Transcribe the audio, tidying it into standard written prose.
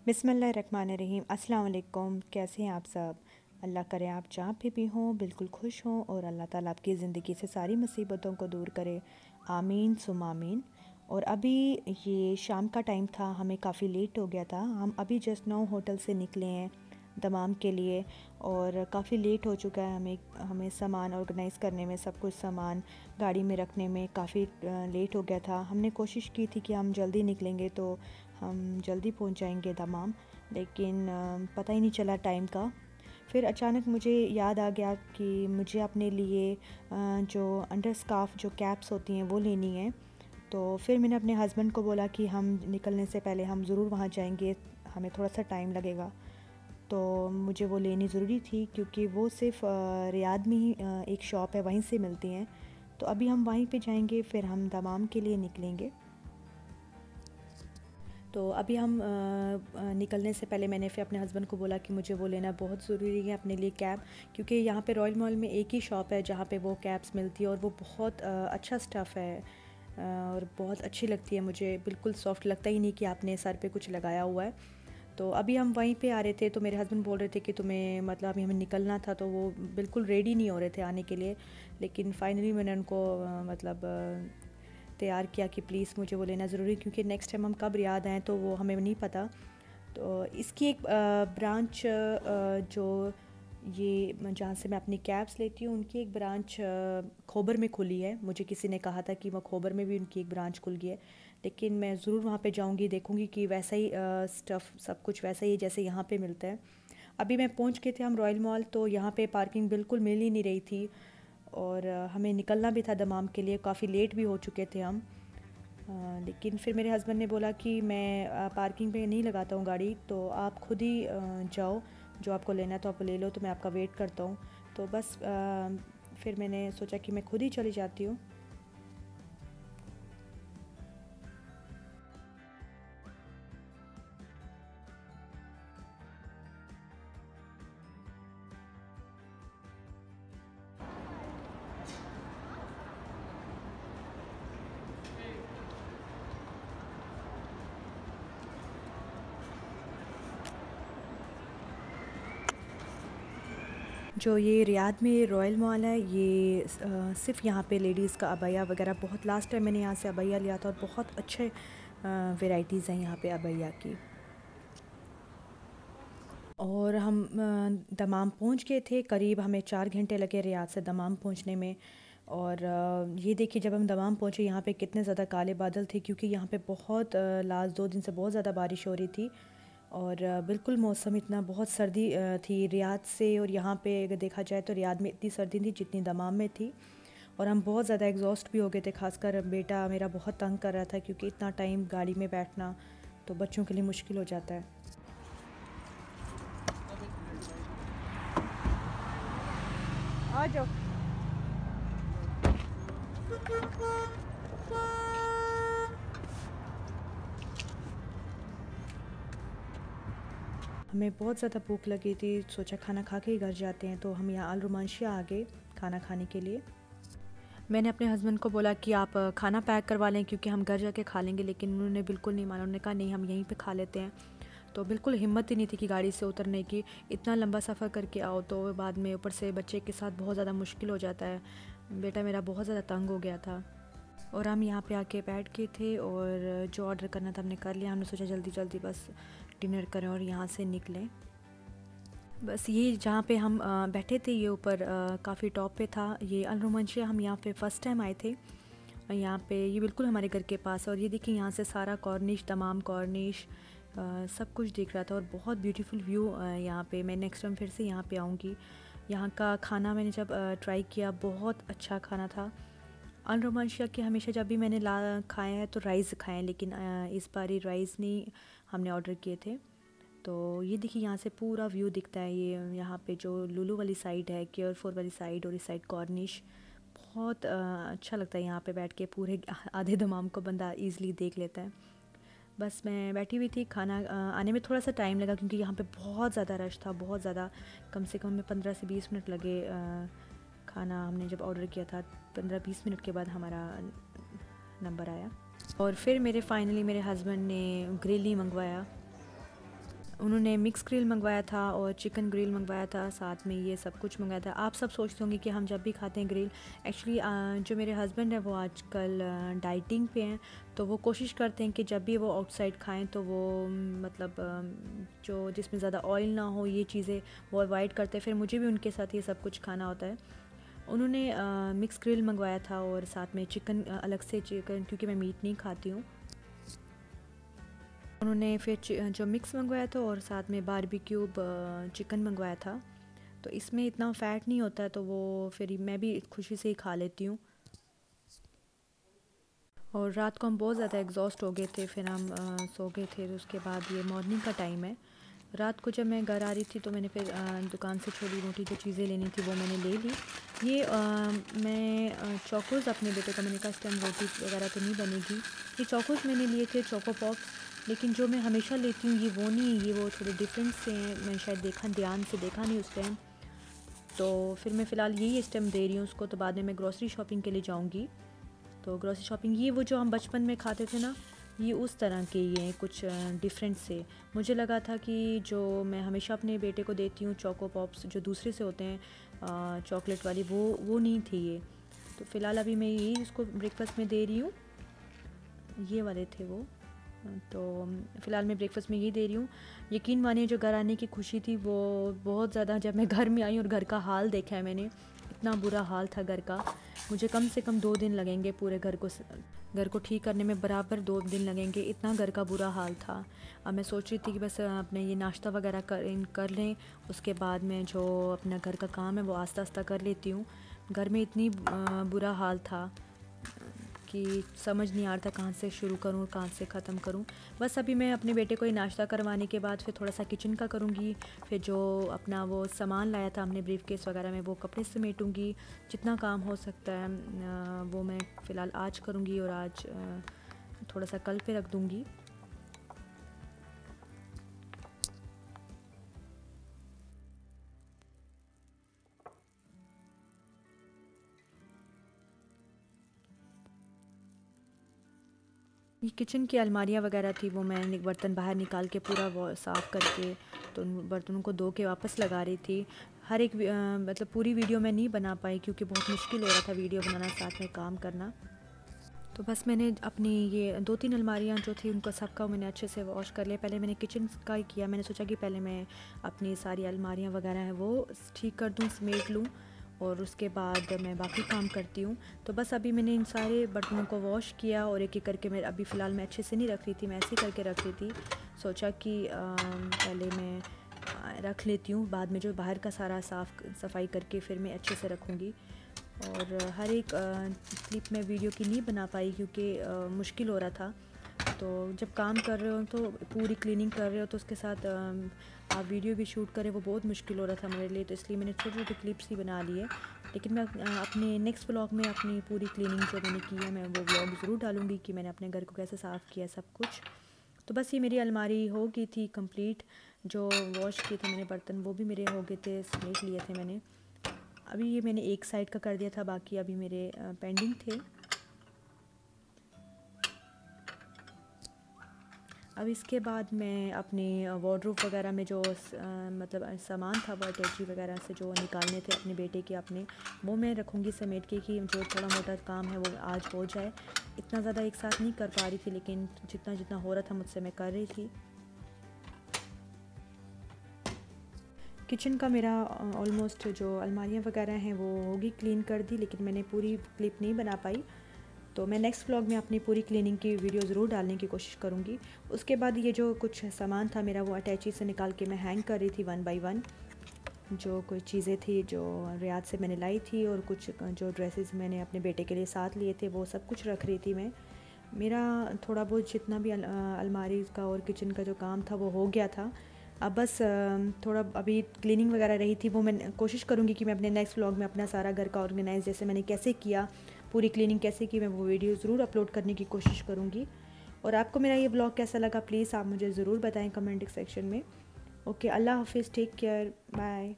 बिस्मिल्लाहिर्रहमानिर्रहीम। अस्सलाम वालेकुम। कैसे हैं आप सब? अल्लाह करे आप जहाँ पे भी हों बिल्कुल खुश हों और अल्लाह ताला आपकी ज़िंदगी से सारी मुसीबतों को दूर करे। आमीन सुम आमीन। और अभी ये शाम का टाइम था, हमें काफ़ी लेट हो गया था। हम अभी जस्ट नाउ होटल से निकले हैं दमाम के लिए और काफ़ी लेट हो चुका है। हमें सामान ऑर्गेनाइज़ करने में, सब कुछ सामान गाड़ी में रखने में काफ़ी लेट हो गया था। हमने कोशिश की थी कि हम जल्दी निकलेंगे तो हम जल्दी पहुंच जाएंगे दमाम, लेकिन पता ही नहीं चला टाइम का। फिर अचानक मुझे याद आ गया कि मुझे अपने लिए जो अंडर स्कार्फ जो कैप्स होती हैं वो लेनी है। तो फिर मैंने अपने हस्बैंड को बोला कि हम निकलने से पहले हम ज़रूर वहाँ जाएंगे, हमें थोड़ा सा टाइम लगेगा। तो मुझे वो लेनी ज़रूरी थी क्योंकि वो सिर्फ़ रियाद में ही एक शॉप है, वहीं से मिलती हैं। तो अभी हम वहीं पे जाएंगे, फिर हम दमाम के लिए निकलेंगे। तो अभी हम निकलने से पहले मैंने फिर अपने हस्बैंड को बोला कि मुझे वो लेना बहुत ज़रूरी है अपने लिए कैप, क्योंकि यहाँ पे रॉयल मॉल में एक ही शॉप है जहाँ पे वो कैप्स मिलती है और वो बहुत अच्छा स्टफ़ है और बहुत अच्छी लगती है मुझे। बिल्कुल सॉफ्ट, लगता ही नहीं कि आपने सर पे कुछ लगाया हुआ है। तो अभी हम वहीं पे आ रहे थे तो मेरे हस्बैंड बोल रहे थे कि तुम्हें मतलब अभी हमें निकलना था, तो वो बिल्कुल रेडी नहीं हो रहे थे आने के लिए। लेकिन फ़ाइनली मैंने उनको तैयार किया कि प्लीज़ मुझे वो लेना ज़रूरी, क्योंकि नेक्स्ट टाइम हम कब रियाद आएँ तो वो हमें नहीं पता। तो इसकी एक ब्रांच जो ये जहाँ से मैं अपनी कैब्स लेती हूँ उनकी एक ब्रांच खोबर में खुली है। मुझे किसी ने कहा था कि वो खोबर में भी उनकी एक ब्रांच खुल गई है, लेकिन मैं ज़रूर वहाँ पे जाऊँगी, देखूँगी कि वैसा ही स्टफ़ सब कुछ वैसा ही जैसे यहाँ पे मिलता है। अभी मैं पहुँच गए थे हम रॉयल मॉल, तो यहाँ पे पार्किंग बिल्कुल मिल ही नहीं रही थी और हमें निकलना भी था दमाम के लिए, काफ़ी लेट भी हो चुके थे हम। लेकिन फिर मेरे हस्बैंड ने बोला कि मैं पार्किंग पे नहीं लगाता हूँ गाड़ी, तो आप खुद ही जाओ, जो आपको लेना है तो आप ले लो, तो मैं आपका वेट करता हूँ। तो बस फिर मैंने सोचा कि मैं खुद ही चली जाती हूँ। जो ये रियाद में रॉयल मॉल है, ये सिर्फ़ यहाँ पे लेडीज़ का अबैया वगैरह बहुत, लास्ट टाइम मैंने यहाँ से अबैया लिया था और बहुत अच्छे वैराइटीज़ हैं यहाँ पे अबैया की। और हम दमाम पहुँच गए थे, करीब हमें 4 घंटे लगे रियाद से दमाम पहुँचने में। और ये देखिए जब हम दमाम पहुँचे यहाँ पे कितने ज़्यादा काले बादल थे, क्योंकि यहाँ पे बहुत लास्ट 2 दिन से बहुत ज़्यादा बारिश हो रही थी और बिल्कुल मौसम इतना बहुत सर्दी थी रियाद से। और यहाँ पे अगर देखा जाए तो रियाद में इतनी सर्दी थी जितनी दमाम में थी। और हम बहुत ज़्यादा एग्जॉस्ट भी हो गए थे, खासकर बेटा मेरा बहुत तंग कर रहा था क्योंकि इतना टाइम गाड़ी में बैठना तो बच्चों के लिए मुश्किल हो जाता है। आ जाओ। हमें बहुत ज़्यादा भूख लगी थी, सोचा खाना खा के ही घर जाते हैं, तो हम यहाँ अल रुमांशिया आ गए खाना खाने के लिए। मैंने अपने हस्बैंड को बोला कि आप खाना पैक करवा लें क्योंकि हम घर जाके खा लेंगे, लेकिन उन्होंने बिल्कुल नहीं माना। उन्होंने कहा नहीं, हम यहीं पे खा लेते हैं। तो बिल्कुल हिम्मत ही नहीं थी कि गाड़ी से उतरने की, इतना लंबा सफ़र करके आओ तो बाद में ऊपर से बच्चे के साथ बहुत ज़्यादा मुश्किल हो जाता है। बेटा मेरा बहुत ज़्यादा तंग हो गया था। और हम यहाँ पे आके बैठ गए थे और जो ऑर्डर करना था हमने कर लिया। हमने सोचा जल्दी जल्दी बस डिनर करें और यहाँ से निकलें। बस ये जहाँ पे हम बैठे थे ये ऊपर काफ़ी टॉप पे था। ये अल रुमंशिया, हम यहाँ पे फ़र्स्ट टाइम आए थे। यहाँ पे ये बिल्कुल हमारे घर के पास, और ये देखिए यहाँ से सारा कॉर्निश, तमाम कॉर्निश सब कुछ दिख रहा था और बहुत ब्यूटीफुल व्यू यहाँ पे। मैं नेक्स्ट टाइम फिर से यहाँ पे आऊँगी। यहाँ का खाना मैंने जब ट्राई किया, बहुत अच्छा खाना था। अल रुमंशिया के हमेशा जब भी मैंने ला खाए हैं तो राइस खाए हैं, लेकिन इस बार ही राइस नहीं हमने ऑर्डर किए थे। तो ये देखिए यहाँ से पूरा व्यू दिखता है। ये यहाँ पे जो लुलू वाली साइड है, केयरफोर वाली साइड, और इस साइड कॉर्निश, बहुत अच्छा लगता है यहाँ पे बैठ के। पूरे आधे दमाम को बंदा इजीली देख लेता है। बस मैं बैठी हुई थी, खाना आने में थोड़ा सा टाइम लगा क्योंकि यहाँ पे बहुत ज़्यादा रश था, बहुत ज़्यादा। कम से कम हमें 15 से 20 मिनट लगे। खाना हमने जब ऑर्डर किया था 15-20 मिनट के बाद हमारा नंबर आया। और फिर मेरे हस्बैंड ने ग्रिल ही मंगवाया। उन्होंने मिक्स ग्रिल मंगवाया था और चिकन ग्रिल मंगवाया था, साथ में ये सब कुछ मंगाया था। आप सब सोचते होंगे कि हम जब भी खाते हैं ग्रिल, एक्चुअली जो मेरे हस्बैंड है वो आजकल डाइटिंग पे हैं, तो वो कोशिश करते हैं कि जब भी वो आउटसाइड खाएं तो वो मतलब जो जिसमें ज़्यादा ऑयल ना हो, ये चीज़ें वो अवॉइड करते हैं। फिर मुझे भी उनके साथ ये सब कुछ खाना होता है। उन्होंने मिक्स ग्रिल मंगवाया था और साथ में चिकन अलग से, चिकन क्योंकि मैं मीट नहीं खाती हूँ। उन्होंने फिर जो मिक्स मंगवाया था और साथ में बारबेक्यू चिकन मंगवाया था। तो इसमें इतना फ़ैट नहीं होता है, तो वो फिर मैं भी खुशी से ही खा लेती हूँ। और रात को हम बहुत ज़्यादा एग्जॉस्ट हो गए थे, फिर हम सो गए थे। तो उसके बाद ये मॉर्निंग का टाइम है। रात को जब मैं घर आ रही थी तो मैंने फिर दुकान से छोटी मोटी जो चीज़ें लेनी थी वो मैंने ले ली। ये मैं चोकोज़ अपने बेटे को, मैंने कहा इस टाइम रोटी वगैरह तो नहीं बनेगी, ये चोकोज़ मैंने लिए थे, चोको पॉप्स। लेकिन जो मैं हमेशा लेती हूँ ये वो नहीं, ये वो थोड़े डिफरेंट से हैं। मैं शायद ध्यान से देखा नहीं उस टाइम। तो फिर मैं फ़िलहाल यही इस टाइम दे रही हूँ उसको। तो बाद में मैं ग्रॉसरी शॉपिंग के लिए जाऊँगी। तो ग्रॉसरी शॉपिंग, ये वो जो हम बचपन में खाते थे ना, ये उस तरह के ये कुछ डिफरेंट से। मुझे लगा था कि जो मैं हमेशा अपने बेटे को देती हूँ चोको पॉप्स, जो दूसरे से होते हैं चॉकलेट वाली, वो नहीं थी ये। तो फ़िलहाल अभी मैं यही उसको ब्रेकफास्ट में दे रही हूँ, ये वाले थे वो। तो फ़िलहाल मैं ब्रेकफास्ट में यही दे रही हूँ। यकीन मानिए जो घर आने की खुशी थी वो बहुत ज़्यादा, जब मैं घर में आई और घर का हाल देखा है मैंने, इतना बुरा हाल था घर का। मुझे कम से कम 2 दिन लगेंगे पूरे घर को ठीक करने में, बराबर 2 दिन लगेंगे, इतना घर का बुरा हाल था। अब मैं सोच रही थी कि बस अपने ये नाश्ता वगैरह कर लें, उसके बाद में जो अपना घर का काम है वो आस्ता आस्ता कर लेती हूँ। घर में इतनी बुरा हाल था कि समझ नहीं आ रहा था कहाँ से शुरू करूँ, कहाँ से ख़त्म करूँ। बस अभी मैं अपने बेटे को ये नाश्ता करवाने के बाद फिर थोड़ा सा किचन का करूँगी। फिर जो अपना वो सामान लाया था हमने ब्रीफकेस वगैरह में, वो कपड़े समेटूँगी। जितना काम हो सकता है वो मैं फ़िलहाल आज करूँगी, और आज थोड़ा सा कल पे रख दूँगी। ये किचन की अलमारियाँ वगैरह थी, वो मैं बर्तन बाहर निकाल के पूरा वो साफ़ करके तो उन बर्तनों को धो के वापस लगा रही थी। हर एक मतलब पूरी वीडियो मैं नहीं बना पाई क्योंकि बहुत मुश्किल हो रहा था वीडियो बनाना साथ में काम करना। तो बस मैंने अपनी ये 2-3 अलमारियाँ जो थी उनको सबका मैंने अच्छे से वॉश कर लिया। पहले मैंने किचन का ही किया, मैंने सोचा कि पहले मैं अपनी सारी अलमारियाँ वगैरह हैं वो ठीक कर दूँ, समेट लूँ, और उसके बाद मैं बाकी काम करती हूँ। तो बस अभी मैंने इन सारे बर्तनों को वॉश किया और एक एक करके मैं अभी फ़िलहाल मैं अच्छे से नहीं रख रही थी, मैं ऐसे ही करके रख रही थी। सोचा कि पहले मैं रख लेती हूँ, बाद में जो बाहर का सारा सफाई करके फिर मैं अच्छे से रखूँगी। और हर एक क्लिप में वीडियो की नहीं बना पाई क्योंकि मुश्किल हो रहा था। तो जब काम कर रहे हो तो पूरी क्लीनिंग कर रहे हो तो उसके साथ आप वीडियो भी शूट करें, वो बहुत मुश्किल हो रहा था मेरे लिए। तो इसलिए मैंने छोटे छोटे क्लिप्स ही बना लिए। लेकिन मैं अपने नेक्स्ट व्लॉग में अपनी पूरी क्लीनिंग जो मैंने की है मैं वो व्लॉग ज़रूर डालूँगी कि मैंने अपने घर को कैसे साफ़ किया सब कुछ। तो बस ये मेरी अलमारी हो गई थी कंप्लीट। जो वॉश किए थे मैंने बर्तन वो भी मेरे हो गए थे, समेट लिए थे मैंने। अभी ये मैंने एक साइड का कर दिया था, बाकी अभी मेरे पेंडिंग थे। अब इसके बाद मैं अपनी वार्डरोब वगैरह में जो मतलब सामान था वो अटैची वगैरह से जो निकालने थे अपने बेटे के अपने, वो मैं रखूँगी समेट के कि जो थोड़ा मोटा काम है वो आज हो जाए। इतना ज़्यादा एक साथ नहीं कर पा रही थी, लेकिन जितना जितना हो रहा था मुझसे मैं कर रही थी। किचन का मेरा ऑलमोस्ट जो अलमारियाँ वगैरह हैं वो होगी क्लीन कर दी, लेकिन मैंने पूरी क्लिप नहीं बना पाई। तो मैं नेक्स्ट व्लॉग में अपनी पूरी क्लीनिंग की वीडियो ज़रूर डालने की कोशिश करूँगी। उसके बाद ये जो कुछ सामान था मेरा वो अटैची से निकाल के मैं हैंग कर रही थी 1 बाय 1। जो कुछ चीज़ें थी जो रियाद से मैंने लाई थी और कुछ जो ड्रेसेस मैंने अपने बेटे के लिए साथ लिए थे वो सब कुछ रख रही थी मैं। मेरा थोड़ा बहुत जितना भी अलमारी का और किचन का जो काम था वो हो गया था। अब बस थोड़ा अभी क्लीनिंग वगैरह रही थी, वो मैं कोशिश करूँगी कि मैं अपने नेक्स्ट व्लॉग में अपना सारा घर का ऑर्गेनाइज़ जैसे मैंने कैसे किया, पूरी क्लीनिंग कैसे की, मैं वो वीडियो ज़रूर अपलोड करने की कोशिश करूँगी। और आपको मेरा ये ब्लॉग कैसा लगा प्लीज़ आप मुझे ज़रूर बताएं कमेंट सेक्शन में। ओके, अल्लाह हाफिज़, टेक केयर, बाय।